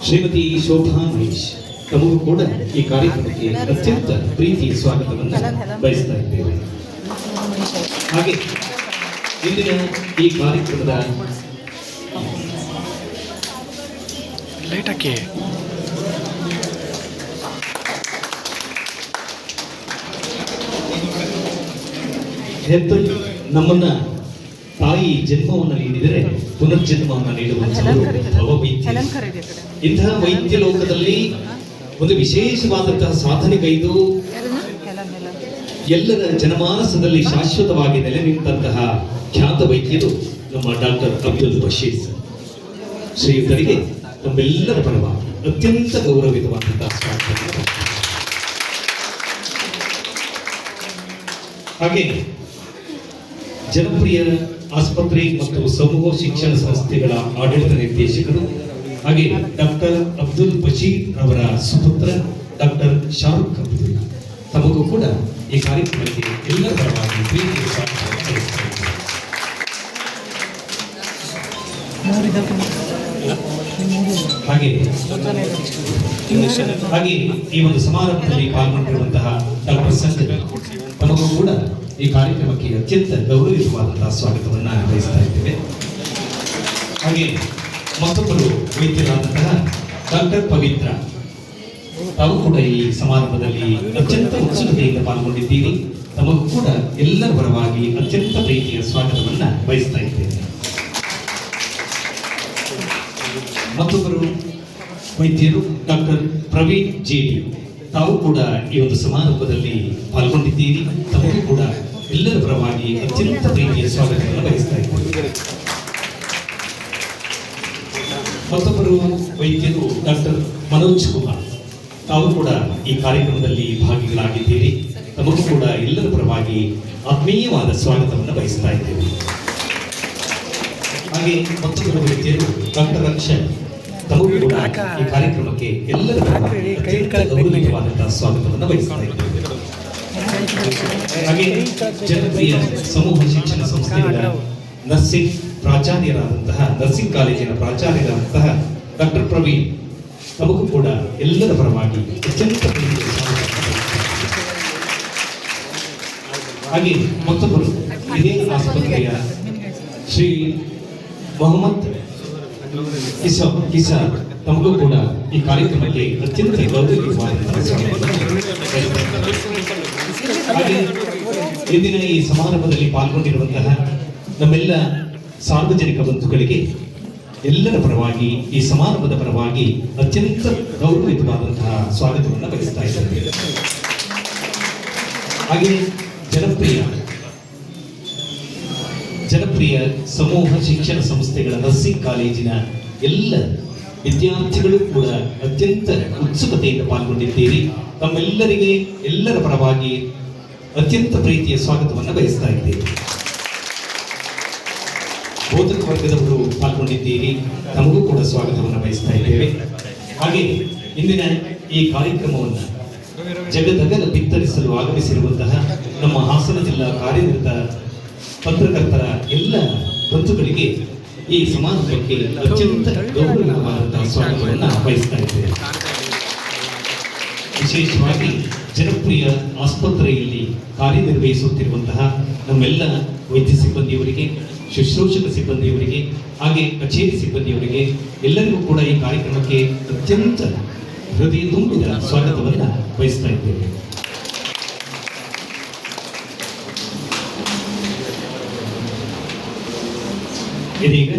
ಶ್ರೀಮತಿ ಶೋಭಾ ಮಹೇಶ್ ತಮಗೂ ಕೂಡ ಈ ಕಾರ್ಯಕ್ರಮಕ್ಕೆ ಅತ್ಯಂತ ಪ್ರೀತಿಯ ಸ್ವಾಗತವನ್ನು ಬಯಸ್ತಾ ಇದ್ದೇವೆ. ಹಾಗೆ ಇಂದಿನ ಈ ಕಾರ್ಯಕ್ರಮದ ಹೆತ್ತಲ್ಲಿ ನಮ್ಮನ್ನ ತಾಯಿ ಜನ್ಮವನ್ನು ನೀಡಿದರೆ ಪುನರ್ಜನ್ಮವನ್ನು ನೀಡುವಂತಹ ವೈದ್ಯ. ಇಂತಹ ವೈದ್ಯ ಲೋಕದಲ್ಲಿ ಒಂದು ವಿಶೇಷವಾದಂತಹ ಸಾಧನೆಗೈದು ಎಲ್ಲರ ಜನಮಾನಸದಲ್ಲಿ ಶಾಶ್ವತವಾಗಿ ನೆಲೆ ನಿಂತಹ ಖ್ಯಾತ ವೈದ್ಯರು ನಮ್ಮ ಡಾಕ್ಟರ್ ಅಬ್ದುಲ್ ಬಶೀರ್ ಶ್ರೀಯುತರಿಗೆ ನಮ್ಮೆಲ್ಲರ ಪರವಾಗಿ ಅತ್ಯಂತ ಗೌರವಿತವಾದಂತಹ ಸ್ವಾಗತ. ಹಾಗೆ ಜನಪ್ರಿಯ ಆಸ್ಪತ್ರೆ ಮತ್ತು ಸಮೂಹ ಶಿಕ್ಷಣ ಸಂಸ್ಥೆಗಳ ಆಡಳಿತ ನಿರ್ದೇಶಕರು ಹಾಗೆ ಡಾಕ್ಟರ್ ಅಬ್ದುಲ್ ಬಶೀರ್ ಅವರ ಸುಪುತ್ರ ಡಾಕ್ಟರ್ ಶಾರುಖ್ ಅಬ್ದುಲ್ ತಮಗೂ ಕೂಡ ಈ ಕಾರ್ಯಕ್ರಮಕ್ಕೆ ಎಲ್ಲರ ಪರವಾಗಿ ಪ್ರೀತಿಯ ಸ್ವಾಗತ. ಹಾಗೆ ಈ ಒಂದು ಸಮಾರಂಭದಲ್ಲಿ ಪಾಲ್ಗೊಂಡಿರುವಂತಹ ಡಾಕ್ಟರ್ ಸಂಜಯ್ ತಮಗೂ ಕೂಡ ಈ ಕಾರ್ಯಕ್ರಮಕ್ಕೆ ಅತ್ಯಂತ ಗೌರವಿತವಾದಂತಹ ಸ್ವಾಗತವನ್ನು ಬಯಸ್ತಾ ಇದ್ದೇವೆ. ಹಾಗೆ ಮತ್ತೊಬ್ಬರು ವೈದ್ಯರಾದಂತಹ ಡಾಕ್ಟರ್ ಪವಿತ್ರ ತಾವು ಕೂಡ ಈ ಸಮಾರಂಭದಲ್ಲಿ ಅತ್ಯಂತ ಉತ್ಸುಕತೆಯಿಂದ ಪಾಲ್ಗೊಂಡಿದ್ದೀರಿ. ತಮಗೂ ಕೂಡ ಎಲ್ಲರ ಪರವಾಗಿ ಅತ್ಯಂತ ಪ್ರೀತಿಯ ಸ್ವಾಗತವನ್ನು ಬಯಸ್ತಾ ಇದ್ದೇವೆ. ಮತ್ತೊಬ್ಬರು ವೈದ್ಯರು ಡಾಕ್ಟರ್ ಪ್ರವೀಣ್ ಜೇಡಿ ತಾವು ಕೂಡ ಈ ಒಂದು ಸಮಾರಂಭದಲ್ಲಿ ಪಾಲ್ಗೊಂಡಿದ್ದೀರಿ. ತಮಗೂ ಕೂಡ ಎಲ್ಲರ ಪರವಾಗಿ ಅತ್ಯಂತ ಪ್ರೀತಿಯ ಸ್ವಾಗತವನ್ನು ಬಯಸ್ತಾ ಇದ್ದೇವೆ. ಮತ್ತೊಬ್ಬರು ವೈದ್ಯರು ಡಾಕ್ಟರ್ ಮನೋಜ್ ಕುಮಾರ್ ತಾವು ಕೂಡ ಈ ಕಾರ್ಯಕ್ರಮದಲ್ಲಿ ಭಾಗಿಗಳಾಗಿದ್ದೀರಿ. ತಮಗೂ ಕೂಡ ಎಲ್ಲರ ಪರವಾಗಿ ಆತ್ಮೀಯವಾದ ಸ್ವಾಗತವನ್ನು ಬಯಸ್ತಾ ಇದ್ದೇವೆ. ಹಾಗೆ ಮತ್ತೊಬ್ಬರು ವೈದ್ಯರು ಡಾಕ್ಟರ್ ಅಕ್ಷಯ್ ತಮಗೂ ಕೂಡ ಈ ಕಾರ್ಯಕ್ರಮಕ್ಕೆ ಎಲ್ಲರ ಪರವಾಗಿ ಗೌರವಿತವಾದಂತಹ ಸ್ವಾಗತವನ್ನು ಬಯಸ್ತಾ ಇದ್ದೇವೆ. ಹಾಗೆ ಜನಪ್ರಿಯ ಸಮೂಹ ಶಿಕ್ಷಣ ಸಂಸ್ಥೆಗಳ ನರ್ಸಿಂಗ್ ಪ್ರಾಚಾರ್ಯರಾದಂತಹ ನರ್ಸಿಂಗ್ ಕಾಲೇಜಿನ ಪ್ರಾಚಾರ್ಯರಾದಂತಹ ಡಾಕ್ಟರ್ ಪ್ರವೀಣ್ ತಮಗೂ ಕೂಡ ಎಲ್ಲರ ಪರವಾಗಿ ಅತ್ಯಂತ ಪ್ರೀತಿಯ ಸ್ವಾಗತ. ಹಾಗೆ ಮತ್ತೊಬ್ಬರು ಇದೇ ಆಸ್ಪತ್ರೆಯ ಶ್ರೀ ಮೊಹಮ್ಮದ್ ಕಿಸಾರ್ ತಮಗೂ ಕೂಡ ಈ ಕಾರ್ಯಕ್ರಮಕ್ಕೆ ಅತ್ಯಂತ ಗೌರವಿತವಾದಂತಹ ಸ್ವಾಗತ. ಹಾಗೆ ಇಂದಿನ ಈ ಸಮಾರಂಭದಲ್ಲಿ ಪಾಲ್ಗೊಂಡಿರುವಂತಹ ನಮ್ಮೆಲ್ಲ ಸಾರ್ವಜನಿಕ ಬಂಧುಗಳಿಗೆ ಎಲ್ಲರ ಪರವಾಗಿ ಈ ಸಮಾರಂಭದ ಪರವಾಗಿ ಅತ್ಯಂತ ಗೌರವಿತವಾದಂತಹ ಸ್ವಾಗತವನ್ನು ಬಯಸ್ತಾ ಇದ್ದೇವೆ. ಹಾಗೆ ಜನಪ್ರಿಯ ಸಮೂಹ ಶಿಕ್ಷಣ ಸಂಸ್ಥೆಗಳ ನರ್ಸಿಂಗ್ ಕಾಲೇಜಿನ ಎಲ್ಲ ವಿದ್ಯಾರ್ಥಿಗಳು ಕೂಡ ಅತ್ಯಂತ ಉತ್ಸುಕತೆಯಿಂದ ಪಾಲ್ಗೊಂಡಿದ್ದೀರಿ. ತಮ್ಮೆಲ್ಲರಿಗೆ ಎಲ್ಲರ ಪರವಾಗಿ ಅತ್ಯಂತ ಪ್ರೀತಿಯ ಸ್ವಾಗತವನ್ನು ಬಯಸ್ತಾ ಇದ್ದೇವೆ. ಬೋಧಕ ವರ್ಗದವರು ಪಾಲ್ಗೊಂಡಿದ್ದೀರಿ. ತಮಗೂ ಕೂಡ ಸ್ವಾಗತವನ್ನು ಬಯಸ್ತಾ ಇದ್ದೇವೆ. ಹಾಗೆ ಇಂದಿನ ಈ ಕಾರ್ಯಕ್ರಮವನ್ನು ಜಗದಗಲ ಬಿತ್ತರಿಸಲು ಆಗಮಿಸಿರುವಂತಹ ನಮ್ಮ ಹಾಸನ ಜಿಲ್ಲಾ ಕಾರ್ಯನಿರತ ಪತ್ರಕರ್ತರ ಎಲ್ಲ ಬಂಧುಗಳಿಗೆ ಈ ಸಮಾರಂಭಕ್ಕೆ ಅತ್ಯಂತ ಗೌರವವಾದಂತಹ ಸ್ವಾಗತವನ್ನು ಬಯಸ್ತಾ ಇದ್ದೇವೆ. ವಿಶೇಷವಾಗಿ ಜನಪ್ರಿಯ ಆಸ್ಪತ್ರೆಯಲ್ಲಿ ಕಾರ್ಯನಿರ್ವಹಿಸುತ್ತಿರುವಂತಹ ನಮ್ಮೆಲ್ಲ ವೈದ್ಯ ಸಿಬ್ಬಂದಿಯವರಿಗೆ, ಶುಶ್ರೂಷಕ ಸಿಬ್ಬಂದಿಯವರಿಗೆ, ಹಾಗೆ ಕಚೇರಿ ಸಿಬ್ಬಂದಿಯವರಿಗೆ ಎಲ್ಲರಿಗೂ ಕೂಡ ಈ ಕಾರ್ಯಕ್ರಮಕ್ಕೆ ಅತ್ಯಂತ ಹೃದಯ ತುಂಬಿದ ಸ್ವಾಗತವನ್ನು ಬಯಸ್ತಾ ಇದ್ದೇವೆ. ಇದೀಗ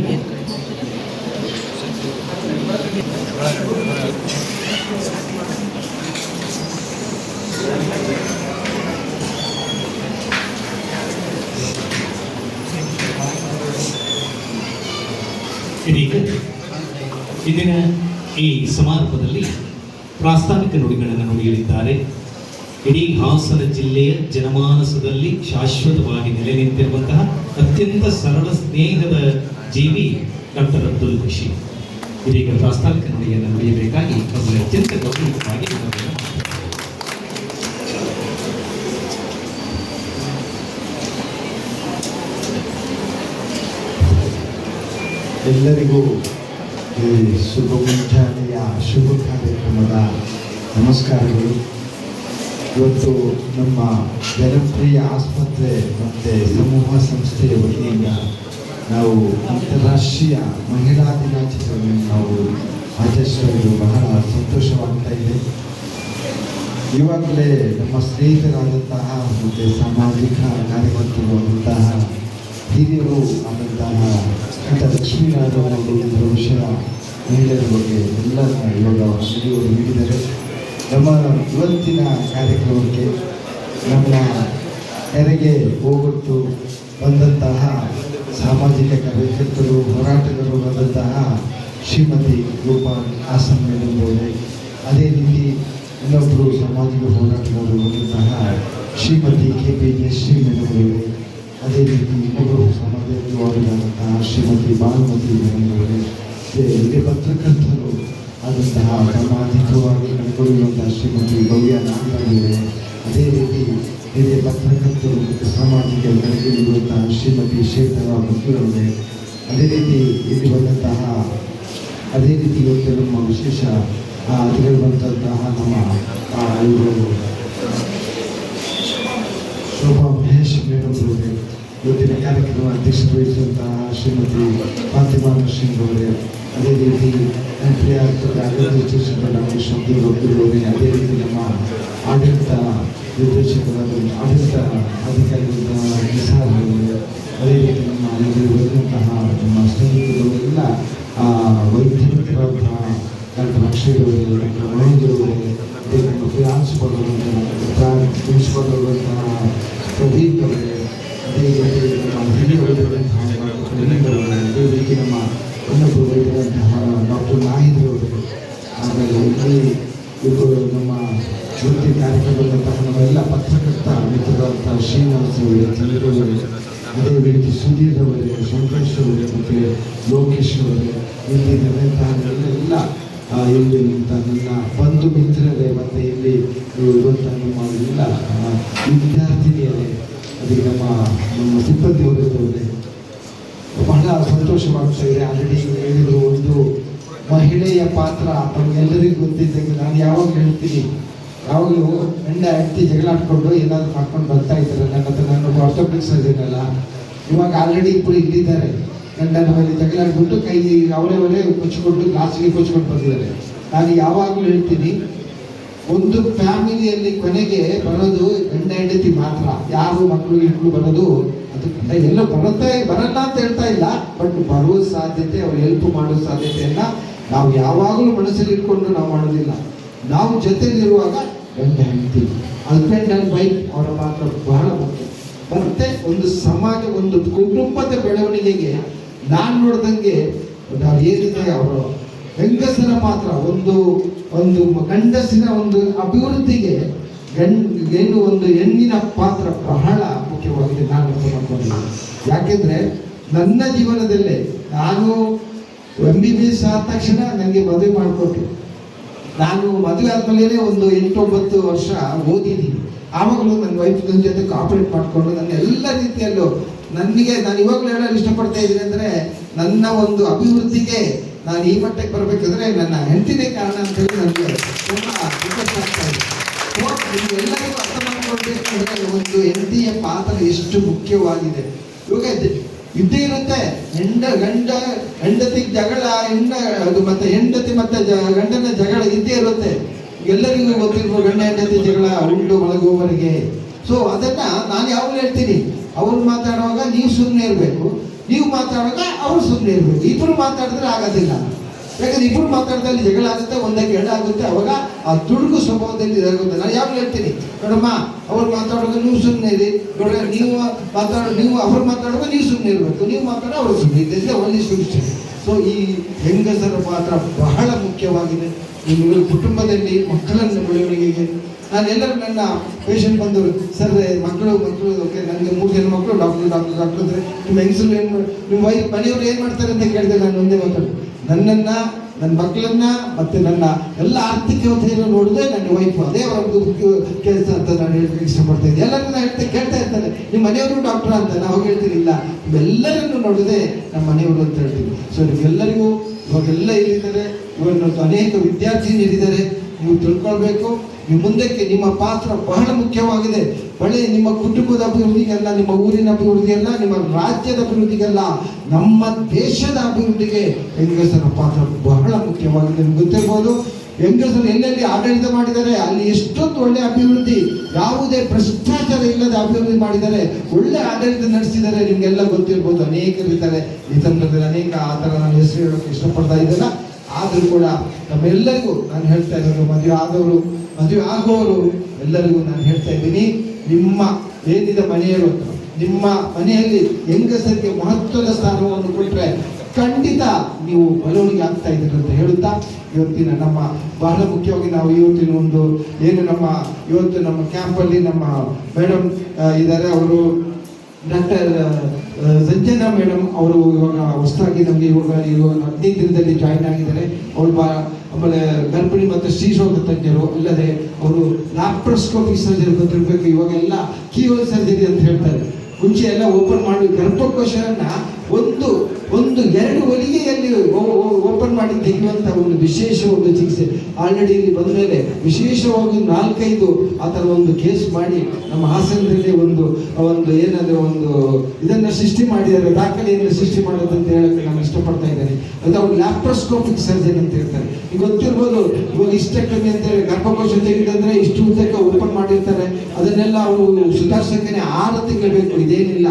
ಇಂದಿನ ಈ ಸಮಾರಂಭದಲ್ಲಿ ಪ್ರಾಸ್ತಾವಿಕ ನುಡಿಗಳನ್ನು ನುಡಿಯಲಿದ್ದಾರೆ. ಇಡೀ ಹಾಸನ ಜಿಲ್ಲೆಯ ಜನಮಾನಸದಲ್ಲಿ ಶಾಶ್ವತವಾಗಿ ನೆಲೆ ನಿಂತಿರುವಂತಹ ಅತ್ಯಂತ ಸರಳ ಸ್ನೇಹದ ಜೀವಿ ಡಾಕ್ಟರ್ ಅಬ್ದುಲ್ ಬಶೀರ್ ಇದೀಗ ಪ್ರಾಸ್ತಾವಿಕ ನುಡಿಯನ್ನು ನುಡಿಯಬೇಕಾಗಿ ಅವರು ಅತ್ಯಂತ ಗೌರವವಾಗಿ ಎಲ್ಲರಿಗೂ ಈ ಶುಭ ಮುಂಜಾನೆಯ ಕಾರ್ಯಕ್ರಮದ ನಮಸ್ಕಾರಗಳು. ಇವತ್ತು ನಮ್ಮ ಜನಪ್ರಿಯ ಆಸ್ಪತ್ರೆ ಮತ್ತು ಸಮೂಹ ಸಂಸ್ಥೆಯ ವತಿಯಿಂದ ನಾವು ಅಂತಾರಾಷ್ಟ್ರೀಯ ಮಹಿಳಾ ದಿನಾಚರಣೆಯನ್ನು ನಾವು ಆಚರಿಸುವುದು ಬಹಳ ಸಂತೋಷವಾಗ್ತಾ ಇದೆ. ಇವಾಗಲೇ ನಮ್ಮ ಸ್ನೇಹಿತರಾದಂತಹ ಮತ್ತು ಸಾಮಾಜಿಕ ಕಾರ್ಯಕರ್ತರು ಆದಂತಹ ಹಿರಿಯರು ಆದಂತಹ ಅಂತ ಲಕ್ಷ್ಮೀನಾರಾಯಣ ವಿಷಯ ಮಹಿಳೆಯರ ಬಗ್ಗೆ ಎಲ್ಲ ಇವಾಗ ಹಿರಿಯರು ನೀಡಿದ್ದಾರೆ. ನಮ್ಮ ಇವತ್ತಿನ ಕಾರ್ಯಕ್ರಮಕ್ಕೆ ನಮ್ಮ ಕೆರೆಗೆ ಹೋಗೊಟ್ಟು ಬಂದಂತಹ ಸಾಮಾಜಿಕ ಕಾರ್ಯಕರ್ತರು ಹೋರಾಟಗಾರರು ಆದಂತಹ ಶ್ರೀಮತಿ ಗೋಪಾಲ್ ಆಸನ್ ಮೇಡಮ್ ಅವರೇ, ಅದೇ ರೀತಿ ಇನ್ನೊಬ್ಬರು ಸಾಮಾಜಿಕ ಹೋರಾಟಗಾರರು ಆದಂತಹ ಶ್ರೀಮತಿ KP ಜಯಶ್ರೀ ಮೇಡಮ್ ಅವರೇ, ಅದೇ ರೀತಿ ಇನ್ನೊಬ್ಬರು ಸಮಾಜವಾದಿಯಾದಂತಹ ಶ್ರೀಮತಿ ಭಾನುಮತಿ ಮೇಡಮ್ ಅವರೇ, ಹಿರಿಯ ಪತ್ರಕರ್ತರು ಆದಂತಹ ಸಾಮಾಜಿಕವಾಗಿ ಕಳ್ಕೊಳ್ಳುವಂತಹ ಶ್ರೀಮತಿ ಭವ್ಯ ನಾಗರಾಜರೇ, ಅದೇ ರೀತಿ ಹಿರಿಯ ಪತ್ರಕರ್ತರು ಮತ್ತು ಸಾಮಾಜಿಕ ಬೆಳಗಿರುವಂತಹ ಶ್ರೀಮತಿ ಶೇಖರ ಮಕ್ಕಳವರೇ, ಅದೇ ರೀತಿ ಇಲ್ಲಿ ಬಂದಂತಹ ಅದೇ ರೀತಿ ಇವತ್ತು ನಮ್ಮ ವಿಶೇಷ ಅತಿಥಿಗಳು ಬಂದಂತಹ ನಮ್ಮ ಇವರು ಶೋಭಾ ಮಹೇಶ್ ಮೇಡಮ್ ಅವರೇ, ಇವತ್ತಿನ ಕಾರ್ಯಕ್ರಮ ಅಧ್ಯಕ್ಷತೆ ವಹಿಸುವಂತಹ ಶ್ರೀಮತಿ ಫಾತಿಮಾ ನರ್ಸಿಂಗ್ ಅವರೇ, ಅದೇ ರೀತಿ ಡಾಕ್ಟರ್ ಶಬ್ದರವರೇ, ಅದೇ ರೀತಿ ನಮ್ಮ ಆಡಳಿತ ನಿರ್ದೇಶಕರಾದ ಆಡಳಿತ ಅಧಿಕಾರಿಗಳಾದ ನಿಸಾರ್ ಅವರೇ, ಅದೇ ರೀತಿ ನಮ್ಮ ಇಲ್ಲಿ ಬಂದಂತಹ ನಮ್ಮ ಸ್ನೇಹಿತರು ಎಲ್ಲ ವೈದ್ಯರಾದಂತಹ ಡಾಕ್ಟರ್ ಅಕ್ಷಯ್ ಅವರೇ, ಡಾಕ್ಟರ್ ಮಹೇಂದ್ರ ಅವರೇ, ಅದೇ ನಮ್ಮ ಪ್ರಿನ್ಸಿಪಾಲ್ ಅವರಂತಹ ಪ್ರದೀಪ್ ಅವರೇ, ಅದೇ ರೀತಿ ನಮ್ಮ ಹಿರಿಯ ವೈದ್ಯರಂತಹ ಅದೇ ರೀತಿ ನಮ್ಮ ಇನ್ನೊಬ್ಬರು ವೈದ್ಯರಂತಹ ಡಾಕ್ಟರ್ ನಾಹಿದ್ ಅವರೇ, ಆಮೇಲೆ ಇಲ್ಲಿ ಇವರು ನಮ್ಮ ಜ್ಯೋತಿ ಕಾರ್ಯಕ್ರಮದಂತಹ ನಮ್ಮೆಲ್ಲ ಪತ್ರಕರ್ತ ಮಿತ್ರರಾದಂತಹ ಶ್ರೀನಿವಾಸ್ ಅವರೇ, ಚಂದ್ರವರೇ, ಅದೇ ರೀತಿ ಸುಧೀರ್ ಅವರೇ, ಸಂತೋಷ್ ಅವರೇ ಮತ್ತು ಲೋಕೇಶ್ ಅವರೇ, ಇಲ್ಲಿ ನಡೆದಂತಹ ಎಲ್ಲ ಇಲ್ಲಿ ನನ್ನ ಬಂಧು ಮಿತ್ರರೇ ಮತ್ತು ಇಲ್ಲಿ ಇರುವಂತಹ ನಮ್ಮ ಎಲ್ಲ ವಿದ್ಯಾರ್ಥಿನಿಯರೇ, ಅದಕ್ಕೆ ನಮ್ಮ ಸಿಬ್ಬಂದಿ ವರ್ಗದವರೇ ಬಹಳ ಸಂತೋಷವಾಗ್ತಾ ಇದೆ. ಆಲ್ರೆಡಿ ಹೇಳಿದ್ರು, ಒಂದು ಮಹಿಳೆಯ ಪಾತ್ರ ತಮಗೆಲ್ಲರಿಗೂ ಗೊತ್ತಿದ್ದಂಗೆ ನಾನು ಯಾವಾಗಲೂ ಹೇಳ್ತೀನಿ, ಯಾವಾಗಲೂ ಗಂಡ ಹೆಂಡತಿ ಜಗಳ ಆಡ್ಕೊಂಡು ಏನಾದರೂ ಮಾಡ್ಕೊಂಡು ಬರ್ತಾ ಇದ್ದಾರೆ. ನನ್ನ ಹತ್ರ ನಾನು ಆರ್ಥೋಪೆಡಿಕ್ಸ್ ಸರ್ಜನ್ ಅಲ್ಲ, ಇವಾಗ ಆಲ್ರೆಡಿ ಇಬ್ಬರು ಇಲ್ಲಿದ್ದಾರೆ. ಗಂಡನ ಮೇಲೆ ಜಗಳ ಆಡ್ಬಿಟ್ಟು ಕೈ ಅವರೇ ಕೊಚ್ಚಿಕೊಂಡು ಗ್ಲಾಸಿಗೆ ಕೊಚ್ಕೊಂಡು ಬಂದಿದ್ದಾರೆ. ನಾನು ಯಾವಾಗಲೂ ಹೇಳ್ತೀನಿ, ಒಂದು ಫ್ಯಾಮಿಲಿಯಲ್ಲಿ ಕೊನೆಗೆ ಬರೋದು ಗಂಡ ಹೆಂಡತಿ ಮಾತ್ರ, ಯಾರು ಮಕ್ಕಳು ಬರೋದು ಅದು ಎಲ್ಲ ಬರಲ್ಲ ಅಂತ ಹೇಳ್ತಾ ಇಲ್ಲ, ಬಟ್ ಬರುವ ಸಾಧ್ಯತೆ, ಅವ್ರು ಹೆಲ್ಪ್ ಮಾಡೋ ಸಾಧ್ಯತೆಯನ್ನ ನಾವು ಯಾವಾಗಲೂ ಮನಸ್ಸಲ್ಲಿ ಇಟ್ಕೊಂಡು ನಾವು ಮಾಡೋದಿಲ್ಲ. ನಾವು ಜೊತೆಲಿರುವಾಗ ಗಂಡ ಹೆಂಡತಿ, ಹಸ್ಬೆಂಡ್ ಆ್ಯಂಡ್ ವೈಫ್ ಅವರ ಪಾತ್ರ ಬಹಳ ಮುಖ್ಯ. ಮತ್ತೆ ಒಂದು ಸಮಾಜ, ಒಂದು ಕುಟುಂಬದ ಬೆಳವಣಿಗೆಗೆ ನಾನು ನೋಡ್ದಂಗೆ ಏನಿದೆ ಅವರು ಹೆಂಗಸರ ಪಾತ್ರ, ಒಂದು ಗಂಡಸಿನ ಒಂದು ಅಭಿವೃದ್ಧಿಗೆ ಏನು ಒಂದು ಹೆಣ್ಣಿನ ಪಾತ್ರ ಬಹಳ ಮುಖ್ಯವಾಗಿದೆ. ನಾನು ಅರ್ಥ ಮಾಡ್ಕೊಂಡಿದ್ದೀನಿ. ಯಾಕೆಂದ್ರೆ ನನ್ನ ಜೀವನದಲ್ಲೇ ನಾನು MBBS ಆದ ತಕ್ಷಣ ನನಗೆ ಮದುವೆ ಮಾಡಿಕೊಟ್ರು. ನಾನು ಮದುವೆ ಆದ್ಮೇಲೆ ಒಂದು 8-9 ವರ್ಷ ಓದಿದ್ದೀನಿ. ಆವಾಗಲೂ ನನ್ನ ವೈಫ್ ನನ್ನ ಜೊತೆ ಕಾಪರೇಟ್ ಮಾಡಿಕೊಂಡು ನನ್ನ ಎಲ್ಲ ರೀತಿಯಲ್ಲೂ ನಾನು ಇವಾಗಲೂ ಹೇಳಲು ಇಷ್ಟಪಡ್ತಾ ಇದ್ದೀನಿ ಅಂದರೆ, ನನ್ನ ಒಂದು ಅಭಿವೃದ್ಧಿಗೆ ನಾನು ಈ ಮಟ್ಟಕ್ಕೆ ಬರಬೇಕಂದ್ರೆ ನನ್ನ ಹೆಂಡತಿನೇ ಕಾರಣ ಅಂತೇಳಿ ನನಗೆ ತುಂಬ ದುಃಖ ಇದೆ. ಎಲ್ಲರಿಗೂ ಅರ್ಥ ಮಾಡ್ಕೊಳ್ಬೇಕಂದ್ರೆ ಒಂದು ಹೆಂಡತಿಯ ಪಾತ್ರ ಎಷ್ಟು ಮುಖ್ಯವಾಗಿದೆ. ಇವಾಗ ಇದ್ದೇ ಇರುತ್ತೆ, ಹೆಂಡತಿಗೆ ಜಗಳ, ಅದು ಮತ್ತೆ ಹೆಂಡತಿ ಮತ್ತೆ ಗಂಡನ ಜಗಳ ಇದ್ದೇ ಇರುತ್ತೆ. ಎಲ್ಲರಿಗೂ ಗೊತ್ತಿರುವ ಗಂಡ ಹೆಂಡತಿ ಜಗಳ ಉಂಡು ಮಲಗುವವರೆಗೆ. ಸೊ ಅದನ್ನ ನಾನು ಯಾವಾಗಲೂ ಹೇಳ್ತೀನಿ, ಅವ್ರು ಮಾತಾಡುವಾಗ ನೀವು ಸುಮ್ಮನೆ ಇರಬೇಕು, ನೀವು ಮಾತಾಡುವಾಗ ಅವ್ರು ಸುಮ್ಮನೆ ಇರಬೇಕು. ಇಬ್ಬರು ಮಾತಾಡಿದ್ರೆ ಆಗೋದಿಲ್ಲ. ಯಾಕಂದ್ರೆ ಇಬ್ಬರು ಮಾತಾಡ್ದಲ್ಲಿ ಜಗಳ ಆಗುತ್ತೆ, ಒಂದಕ್ಕೆ ಎಡ ಆಗುತ್ತೆ. ಅವಾಗ ಆ ದುಡುಗು ಸ್ವಭಾವದಲ್ಲಿ ಇದಾಗುತ್ತೆ. ನಾನು ಯಾವಾಗಲೂ ಹೇಳ್ತೀನಿ, ನೋಡಮ್ಮ ಅವ್ರು ಮಾತಾಡುವಾಗ ನೀವು ಸುಮ್ಮನೆ ಇರಿ, ನೋಡ್ರಿ ನೀವು ಅವ್ರು ಮಾತಾಡುವಾಗ ನೀವು ಸುಮ್ಮನೆ ಇರಬೇಕು, ನೀವು ಮಾತಾಡೋ ಅವ್ರು ಸುಮ್ಮನೆ ಇದ್ದರೆ ಒಳ್ಳೆ ಸೊಲ್ಯೂಷನ್. ಸೊ ಈ ಹೆಂಗಸರ ಪಾತ್ರ ಬಹಳ ಮುಖ್ಯವಾಗಿದೆ. ನಿಮ್ಮ ಕುಟುಂಬದಲ್ಲಿ ಮಕ್ಕಳನ್ನು ಬೆಳವಣಿಗೆಗೆ ನಾನೆಲ್ಲರೂ ನನ್ನ ಪೇಷಂಟ್ ಬಂದವರು, ಸರ್ ಮಕ್ಕಳು ಓಕೆ, ನನಗೆ 3 ಜನ ಮಕ್ಕಳು, ಡಾಕ್ಟರ್ ಅಂದರೆ ನಿಮ್ಮ ಹೆಂಗಸರು ನಿಮ್ಮ ಮನೆಯವರು ಏನು ಮಾಡ್ತಾರೆ ಅಂತ ಕೇಳಿದೆ. ನಾನು ಒಂದೇ ಮಾತಾಡು, ನನ್ನನ್ನು, ನನ್ನ ಮಕ್ಕಳನ್ನ ಮತ್ತು ನನ್ನ ಎಲ್ಲ ಆರ್ಥಿಕತೆಯನ್ನು ನೋಡಿದ್ರೆ ನನ್ನ ವೈಫು, ಅದೇ ಅವ್ರದ್ದು ಕೆಲಸ ಅಂತ ನಾನು ಹೇಳಕ್ಕೆ ಇಷ್ಟಪಡ್ತಾ ಇದ್ದೀನಿ. ಎಲ್ಲರೂ ನಾನು ಕೇಳ್ತಾ ಇರ್ತಾರೆ, ನಿಮ್ಮ ಮನೆಯವರು ಡಾಕ್ಟರ್ ಅಂತ. ನಾವು ಹೇಳ್ತೀನಿ, ಇಲ್ಲ, ಇವೆಲ್ಲರನ್ನು ನೋಡಿದೆ ನಮ್ಮ ಮನೆಯವರು ಅಂತ ಹೇಳ್ತೀವಿ. ಸೊ ನಿಮ್ಗೆಲ್ಲರಿಗೂ ಇವಾಗೆಲ್ಲ ಇಲ್ಲಿದ್ದಾರೆ, ಇವನ್ನು ಅನೇಕ ವಿದ್ಯಾರ್ಥಿನಿಯರಿದ್ದಾರೆ. ನೀವು ತಿಳ್ಕೊಳ್ಬೇಕು, ನೀವು ಮುಂದಕ್ಕೆ ನಿಮ್ಮ ಪಾತ್ರ ಬಹಳ ಮುಖ್ಯವಾಗಿದೆ. ಬಳೆ ನಿಮ್ಮ ಕುಟುಂಬದ ಅಭಿವೃದ್ಧಿಗೆಲ್ಲ, ನಿಮ್ಮ ಊರಿನ ಅಭಿವೃದ್ಧಿಗೆಲ್ಲ, ನಿಮ್ಮ ರಾಜ್ಯದ ಅಭಿವೃದ್ಧಿಗೆಲ್ಲ, ನಮ್ಮ ದೇಶದ ಅಭಿವೃದ್ಧಿಗೆ ಹೆಂಗಸರ ಪಾತ್ರ ಬಹಳ ಮುಖ್ಯವಾಗಿದೆ. ನಿಮ್ಗೆ ಗೊತ್ತಿರ್ಬೋದು, ಹೆಂಗಸರು ಎಲ್ಲೆಲ್ಲಿ ಆಡಳಿತ ಮಾಡಿದ್ದಾರೆ ಅಲ್ಲಿ ಎಷ್ಟೊಂದು ಒಳ್ಳೆ ಅಭಿವೃದ್ಧಿ, ಯಾವುದೇ ಭ್ರಷ್ಟಾಚಾರ ಇಲ್ಲದೆ ಅಭಿವೃದ್ಧಿ ಮಾಡಿದ್ದಾರೆ, ಒಳ್ಳೆ ಆಡಳಿತ ನಡೆಸಿದ್ದಾರೆ. ನಿಮಗೆಲ್ಲ ಗೊತ್ತಿರ್ಬೋದು, ಅನೇಕರಿದ್ದಾರೆ ಈ ಸಂದರ್ಭದಲ್ಲಿ, ಅನೇಕ ಆ ಥರ ನಾನು ಹೆಸರು ಹೇಳೋಕ್ಕೆ ಇಷ್ಟಪಡ್ತಾ ಇದ್ದಲ್ಲ. ಆದರೂ ಕೂಡ ನಮ್ಮೆಲ್ಲರಿಗೂ ನಾನು ಹೇಳ್ತಾ ಇರೋದು, ಮದುವೆ ಆದವರು, ಮದುವೆ ಆಗುವವರು ಎಲ್ಲರಿಗೂ ನಾನು ಹೇಳ್ತಾ ಇದ್ದೀನಿ, ನಿಮ್ಮ ಏನಿದೆ ಮನೆಯವರು, ನಿಮ್ಮ ಮನೆಯಲ್ಲಿ ಹೆಂಗಸರಿಗೆ ಮಹತ್ವದ ಸ್ಥಾನವನ್ನು ಕೊಟ್ಟರೆ ಖಂಡಿತ ನೀವು ಬೆಳವಣಿಗೆ ಆಗ್ತಾ ಇದ್ದೀರಿ ಅಂತ ಹೇಳುತ್ತಾ, ಇವತ್ತಿನ ನಮ್ಮ ಬಹಳ ಮುಖ್ಯವಾಗಿ ನಾವು ಇವತ್ತಿನ ಒಂದು ಏನು ಇವತ್ತು ನಮ್ಮ ಕ್ಯಾಂಪಲ್ಲಿ ನಮ್ಮ ಮೇಡಮ್ ಇದ್ದಾರೆ, ಅವರು ಡಾಕ್ಟರ್ ಸಂಜನಾ ಮೇಡಮ್ ಅವರು ಇವಾಗ ಹೊಸದಾಗಿ ನಮಗೆ ಇವಾಗ 15 ದಿನದಲ್ಲಿ ಜಾಯಿನ್ ಆಗಿದ್ದಾರೆ. ಅವರು ಆಮೇಲೆ ಗರ್ಭಿಣಿ ಮತ್ತು ಸ್ತ್ರೀರೋಗ ತಜ್ಞರು, ಅಲ್ಲದೆ ಅವರು ಲ್ಯಾಪ್ರೋಸ್ಕೋಪಿ ಸರ್ಜರಿ ಗೊತ್ತಿರಬೇಕು. ಇವಾಗೆಲ್ಲ ಕೀಹೋಲ್ ಸರ್ಜರಿ ಅಂತ ಹೇಳ್ತಾರೆ. ಮುಂಚೆ ಎಲ್ಲ ಓಪನ್ ಮಾಡಿ ಗರ್ಭಕೋಶವನ್ನ ಒಂದು 2 ಹೊಲಿಗೆಯಲ್ಲಿ ಓಪನ್ ಮಾಡಿ ತೆಗೆಯುವಂಥ ಒಂದು ವಿಶೇಷ ಒಂದು ಚಿಕಿತ್ಸೆ ಆಲ್ರೆಡಿ ಇಲ್ಲಿ ಬಂದ ಮೇಲೆ ವಿಶೇಷವಾಗಿ 4-5 ಆ ಥರ ಒಂದು ಕೇಸ್ ಮಾಡಿ ನಮ್ಮ ಹಾಸನದಲ್ಲಿ ಒಂದು ಏನಂದ್ರೆ ಒಂದು ಇದನ್ನು ಸೃಷ್ಟಿ ಮಾಡಿದ್ದಾರೆ, ದಾಖಲೆಯನ್ನು ಸೃಷ್ಟಿ ಮಾಡೋದಂತ ಹೇಳಕ್ಕೆ ನಾನು ಇಷ್ಟಪಡ್ತಾ ಇದ್ದೇನೆ. ಅದು ಅವ್ರು ಲ್ಯಾಪ್ರೋಸ್ಕೋಪಿಕ್ ಸರ್ಜನ್ ಅಂತ ಹೇಳ್ತಾರೆ. ಈಗ ಗೊತ್ತಿರ್ಬೋದು, ಇವಾಗ ಇಷ್ಟಕ್ಕಮ್ಮಿ ಅಂತೇಳಿ ಗರ್ಭಕೋಶ ತೆಗೆದಂದ್ರೆ ಇಷ್ಟು ಉದ್ದಕ್ಕೆ ಓಪನ್ ಮಾಡಿರ್ತಾರೆ. ಅದನ್ನೆಲ್ಲ ಅವರು ಸುಧಾರಿಸೋಕೆ 6 ತಿಂಗಳು ಬೇಕು. ಇದೇನಿಲ್ಲ,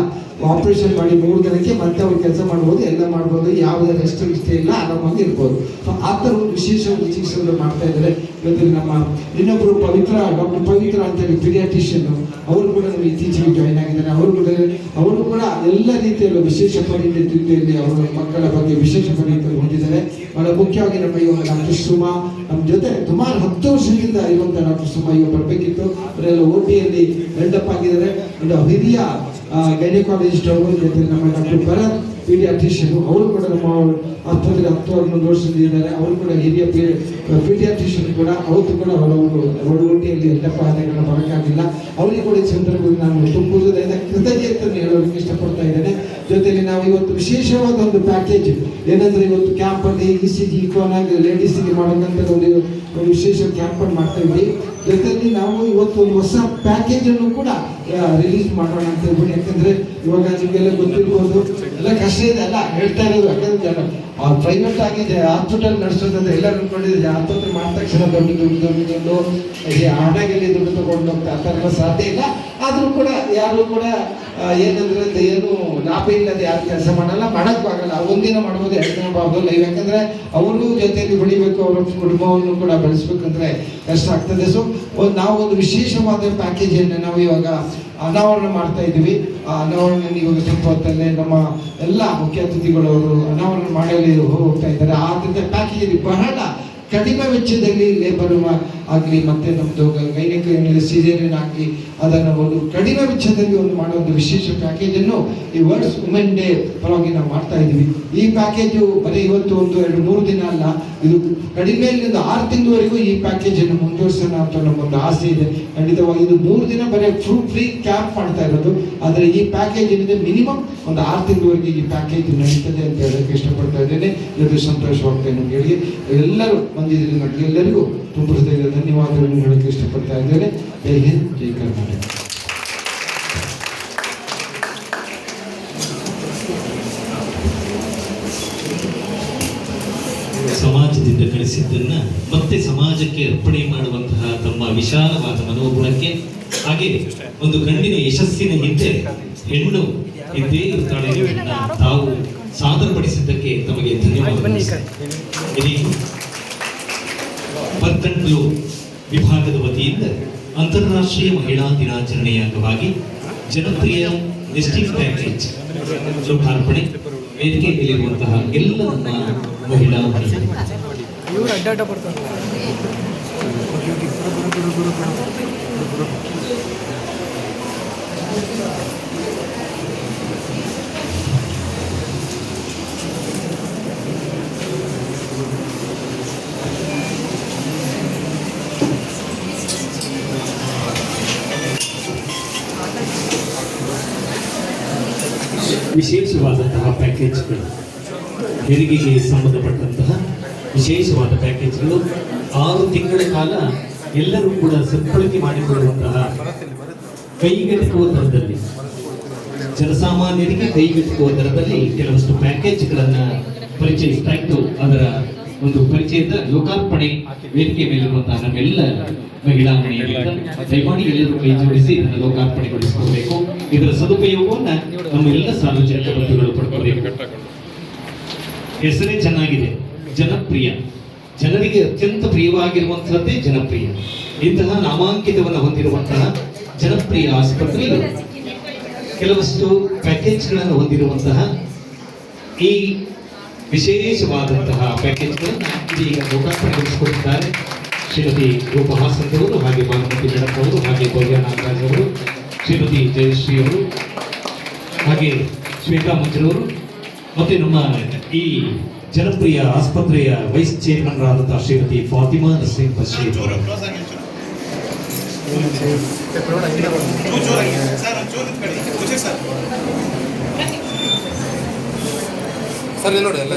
ಆಪರೇಷನ್ ಮಾಡಿ 3 ದಿನಕ್ಕೆ ಮತ್ತೆ ಅವ್ರು ಕೆಲಸ ಮಾಡ್ಬೋದು, ಎಲ್ಲ ಮಾಡ್ಬೋದು, ಯಾವುದೇ ರೆಸ್ಟ್ ಇಷ್ಟ ಇಲ್ಲ, ಆರಾಮಾಗಿ ಇರ್ಬೋದು. ಸೊ ಆ ಥರ ಒಂದು ವಿಶೇಷ ಒಂದು ಚಿಕಿತ್ಸೆಯನ್ನು ಮಾಡ್ತಾ ಇದ್ದಾರೆ. ಇವತ್ತು ನಮ್ಮ ಇನ್ನೊಬ್ಬರು ಡಾಕ್ಟರ್ ಪವಿತ್ರ ಅಂತೇಳಿ ಪೀಡಿಯಾಟ್ರಿಷಿಯನ್, ಅವರು ಕೂಡ ನಮಗೆ ಇತ್ತೀಚೆಗೆ ಜಾಯಿನ್ ಆಗಿದ್ದಾರೆ. ಅವರು ಕೂಡ ಎಲ್ಲ ರೀತಿಯಲ್ಲೂ ವಿಶೇಷ ಪರಿಣಿತಿಯಲ್ಲಿ ಅವರ ಮಕ್ಕಳ ಬಗ್ಗೆ ವಿಶೇಷ ಪರಿಣಿತಿ ಹೊಂದಿದ್ದಾರೆ. ಬಹಳ ಮುಖ್ಯವಾಗಿ ನಮ್ಮ ಇವಾಗ ಡಾಕ್ಟರ್ ಸುಮಾ ನಮ್ಮ ಜೊತೆ ಸುಮಾರು 10 ವರ್ಷದಿಂದ ಇರುವಂಥ ಡಾಕ್ಟರ್ ಸುಮಾ ಇವಾಗ ಬರಬೇಕಿತ್ತು. ಅವರೆಲ್ಲ OT-ಯಲ್ಲಿ ರೆಂಡಪ್ ಆಗಿದ್ದಾರೆ. ಹಿರಿಯ ಗೈನಕಾಲಜಿಸ್ಟ್ ಅವರು, ಜೊತೆ ನಮ್ಮ ಡಾಕ್ಟರ್ ಭರತ್ ಪೀಡಿಯಾಟ್ರಿಷಿಯನ್, ಅವರು ಕೂಡ ನಮ್ಮ ಆಸ್ಪತ್ರೆಗೆ 10-11 ವರ್ಷದಿಂದ ಇದ್ದಾರೆ. ಅವರು ಕೂಡ ಹಿರಿಯ ಪೀಡಿಯಾಟ್ರಿಷಿಯನ್ ಕೂಡ, ಅವತ್ತು ಕೂಡ ಅವರು OT-ಯಲ್ಲಿ ರೆಂಡಪ್ ಆದಾಗೆಲ್ಲ ಬರೋಕ್ಕಾಗಿಲ್ಲ. ಅವರಿಗೆ ಕೂಡ ಈ ಸಂದರ್ಭದಲ್ಲಿ ನಾನು ತುಂಬ ಕೃತಜ್ಞತೆಯನ್ನು ಹೇಳೋದಕ್ಕೆ ಇಷ್ಟಪಡ್ತಾ ಇದ್ದೇನೆ. ಜೊತೆಯಲ್ಲಿ ನಾವು ಇವತ್ತು ವಿಶೇಷವಾದ ಒಂದು ಪ್ಯಾಕೇಜ್ ಏನಂದ್ರೆ, ಇವತ್ತು ಕ್ಯಾಂಪಲ್ಲಿ ECG ಇಕೋನಾಗಿ ಲೇಡೀಸಿಗೆ ಮಾಡೋಕ್ಕಂತ ಒಂದು ವಿಶೇಷ ಕ್ಯಾಂಪನ್ನು ಮಾಡ್ತಾ ಇದ್ವಿ. ಜೊತೆಯಲ್ಲಿ ನಾವು ಇವತ್ತು ಒಂದು ಹೊಸ ಪ್ಯಾಕೇಜನ್ನು ಕೂಡ ರಿಲೀಸ್ ಮಾಡೋಣ ಅಂತ ಹೇಳ್ಬಿಟ್ಟು. ಯಾಕಂದ್ರೆ ಇವಾಗ ನಿಮಗೆಲ್ಲ ಗೊತ್ತಿರ್ಬೋದು, ಎಲ್ಲ ಕಷ್ಟ ಇದೆ ಅಲ್ಲ ಹೇಳ್ತಾ ಇರೋದು. ಯಾಕಂದ್ರೆ ಪ್ರೈವೇಟ್ ಆಗಿ ಹಾಸ್ಪಿಟಲ್ ನಡೆಸೋದಂದ್ರೆ ಎಲ್ಲರೂ ಅನ್ಕೊಂಡಿದ್ರೆ ಆಸ್ಪತ್ರೆ ಮಾಡಿದ ತಕ್ಷಣ ದೊಡ್ಡ ಹಣಗೆಲ್ಲಿ ದುಡ್ಡು ತಗೊಂಡು ಹೋಗ್ತಾ ಆ ಥರ ಎಲ್ಲ ಸಾಧ್ಯ ಇಲ್ಲ. ಆದರೂ ಕೂಡ ಯಾರು ಕೂಡ ಏನಂದ್ರೆ ಏನು ಲಾಭ ಇಲ್ಲದೆ ಯಾರು ಕೆಲಸ ಮಾಡಲ್ಲ, ಮಾಡೋಕ್ಕಾಗಲ್ಲ. ಒಂದಿನ ಮಾಡ್ಬೋದು, 2 ದಿನ ಮಾಡ್ಬೋದು. ಯಾಕಂದ್ರೆ ಅವರು ಜೊತೆಯಲ್ಲಿ ಬೆಳಿಬೇಕು, ಅವರ ಕುಟುಂಬವನ್ನು ಕೂಡ ಬೆಳೆಸ್ಬೇಕಂದ್ರೆ ಕಷ್ಟ ಆಗ್ತದೆ. ಸೊ ನಾವು ಒಂದು ವಿಶೇಷವಾದ ಪ್ಯಾಕೇಜನ್ನು ನಾವು ಇವಾಗ ಅನಾವರಣ ಮಾಡ್ತಾ ಇದ್ದೀವಿ. ಆ ಅನಾವರಣ ಇವಾಗ ಸ್ವಲ್ಪ ಹೊತ್ತಲ್ಲೇ ನಮ್ಮ ಎಲ್ಲ ಮುಖ್ಯ ಅತಿಥಿಗಳವರು ಅನಾವರಣ ಮಾಡಲಿ ಹೋಗ್ತಾ ಇದ್ದಾರೆ. ಆದ್ದರಿಂದ ಪ್ಯಾಕೇಜಲ್ಲಿ ಬಹಳ ಕಡಿಮೆ ವೆಚ್ಚದಲ್ಲಿ ಲೇಬರ್ ಆಗಲಿ ಮತ್ತೆ ನಮ್ಮದು ಗೈನಕ ಸಿಜೇರಿಯನ್ ಆಗಲಿ ಅದನ್ನು ಒಂದು ಕಡಿಮೆ ವೆಚ್ಚದಲ್ಲಿ ಒಂದು ಮಾಡೋ ಒಂದು ವಿಶೇಷ ಪ್ಯಾಕೇಜನ್ನು ಈ ವರ್ಲ್ಡ್ಸ್ ವುಮೆನ್ ಡೇ ಪರವಾಗಿ ನಾವು ಮಾಡ್ತಾ ಇದ್ದೀವಿ. ಈ ಪ್ಯಾಕೇಜು ಬರೀ ಇವತ್ತು 1-2-3 ದಿನ ಅಲ್ಲ, ಇದು ಕಡಿಮೆಯಿಂದ 6 ತಿಂಗಳವರೆಗೂ ಈ ಪ್ಯಾಕೇಜನ್ನು ಮುಂದುವರಿಸೋಣ ಅಂತ ನಮ್ಮೊಂದು ಆಸೆ ಇದೆ. ಖಂಡಿತವಾಗಿ ಇದು 3 ದಿನ ಬರೀ ಫ್ರೀ ಕ್ಯಾಂಪ್ ಮಾಡ್ತಾ ಇರೋದು. ಆದರೆ ಈ ಪ್ಯಾಕೇಜ್ ಏನಿದೆ ಮಿನಿಮಮ್ ಒಂದು 6 ತಿಂಗಳವರೆಗೆ ಈ ಪ್ಯಾಕೇಜ್ ನಡೀತದೆ ಅಂತ ಹೇಳೋಕ್ಕೆ ಇಷ್ಟಪಡ್ತಾ ಇದ್ದೇನೆ. ಇದು ಸಂತೋಷವಾಗ್ತದೆ ನಮ್ಗೆ ಹೇಳಿ. ಎಲ್ಲರೂ ಬಂದಿದ್ದೀರಿ, ನಮಗೆ ಎಲ್ಲರಿಗೂ ತುಂಬ ಹೃದಯದ ಧನ್ಯವಾದಗಳನ್ನು ಹೇಳೋಕ್ಕೆ ಇಷ್ಟಪಡ್ತಾ ಇದ್ದೇನೆ. ಜೈ ಹಿಂದ್, ಜೈ ಕರ್ನಾಟಕ. ಸಮಾಜದಿಂದ ಕಲಿಸಿದ್ದನ್ನ ಮತ್ತೆ ಸಮಾಜಕ್ಕೆ ಅರ್ಪಣೆ ಮಾಡುವಂತಹ ತಮ್ಮ ವಿಶಾಲವಾದ ಮನೋಗುಣಕ್ಕೆ, ಹಾಗೆ ಒಂದು ಗಂಡಿನ ಯಶಸ್ಸಿನ ಹಿಂದೆ ಹೆಣ್ಣು ಇದ್ದೇ ಇರ್ತಾಳೆ ಎನ್ನುವುದನ್ನ ತಾವು ಸಾದರಪಡಿಸಿದ್ದಕ್ಕೆ ತಮಗೆ ಧನ್ಯವಾದಗಳು. ಇಡೀ ಪರ್ಕಂಟ್ಲು ವಿಭಾಗದ ವತಿಯಿಂದ ಅಂತಾರಾಷ್ಟ್ರೀಯ ಮಹಿಳಾ ದಿನಾಚರಣೆಯ ಅಂಗವಾಗಿ ಜನಪ್ರಿಯ ಡಿಸ್ಟ್ರಿಕ್ಟ್ ಪ್ಯಾಕೇಜ್ ಲೋಕಾರ್ಪಣೆ. ವೇದಿಕೆ ಮೇಲಿರುವಂತಹ ಎಲ್ಲ ನಮ್ಮ ಮಹಿಳಾ ವಿಶೇಷವಾದಂತಹ ಪ್ಯಾಕೇಜ್ಗಳು ಹೆರಿಗೆಗೆ ಸಂಬಂಧಪಟ್ಟಂತಹ ವಿಶೇಷವಾದ ಪ್ಯಾಕೇಜ್ಗಳು 6 ತಿಂಗಳ ಕಾಲ ಎಲ್ಲರೂ ಕೂಡ ಸದ್ಬಳಕೆ ಮಾಡಿಕೊಳ್ಳುವಂತಹ ಕೈಗೆಟುಕುವ ದರದಲ್ಲಿ, ಜನಸಾಮಾನ್ಯರಿಗೆ ಕೈಗೆಟುಕುವ ದರದಲ್ಲಿ ಕೆಲವಷ್ಟು ಪ್ಯಾಕೇಜ್ಗಳನ್ನು ಪರಿಚಯಿಸ್ತಾ ಇದ್ದು, ಅದರ ಒಂದು ಪರಿಚಯದ ಲೋಕಾರ್ಪಣೆ ವೇದಿಕೆ ಮೇಲಿರುವಂತಹ ನಮ್ಮೆಲ್ಲ ಮಹಿಳಾ ಮನೆಯಿಂದ ದಯಮಾಡಿ ಎಲ್ಲರೂ ಕೈ ಜೋಡಿಸಿ ಇದನ್ನು ಲೋಕಾರ್ಪಣೆಗೊಳಿಸಿಕೊಳ್ಳಬೇಕು. ಇದರ ಸದುಪಯೋಗವನ್ನು ನಮ್ಮೆಲ್ಲ ಸಾರ್ವಜನಿಕ ಬಂಧುಗಳು ಪಡ್ಕೋಬೇಕು. ಹೆಸರೇ ಚೆನ್ನಾಗಿದೆ, ಜನಪ್ರಿಯ, ಜನರಿಗೆ ಅತ್ಯಂತ ಪ್ರಿಯವಾಗಿರುವಂತಹದ್ದೇ ಜನಪ್ರಿಯ. ಇಂತಹ ನಾಮಾಂಕಿತವನ್ನು ಹೊಂದಿರುವಂತಹ ಜನಪ್ರಿಯ ಆಸ್ಪತ್ರೆಯು ಕೆಲವಷ್ಟು ಪ್ಯಾಕೇಜ್ಗಳನ್ನು ಹೊಂದಿರುವಂತಹ ಈ ವಿಶೇಷವಾದಂತಹ ಪ್ಯಾಕೇಜ್ಗಳನ್ನು ಈಗ ಲೋಕಾರ್ಪಣೆಗೊಳಿಸಿಕೊಟ್ಟಿದ್ದಾರೆ ಶ್ರೀಮತಿ ರೂಪ ಹಾಸನ್ ಅವರು, ಹಾಗೆ ಭಾನುಮತಿ ಮೇಡಮ್ ಅವರು, ಹಾಗೆ ಭವ್ಯ ನಾಗರಾಜ್ ಅವರು, ಶ್ರೀಮತಿ ಜಯಶ್ರೀ ಅವರು, ಹಾಗೆ ಶ್ವೇತಾ ಮಂಜರವರು, ಮತ್ತೆ ನಮ್ಮ ಈ ಜನಪ್ರಿಯ ಆಸ್ಪತ್ರೆಯ ವೈಸ್ ಚೇರ್ಮನ್ ಆದಂತಹ ಶ್ರೀಮತಿ ಫಾತಿಮಾ ನಸೀಂ ಬಶೀರ್ ಅವರು. ಸರ್ ನೋಡಿ ಎಲ್ಲ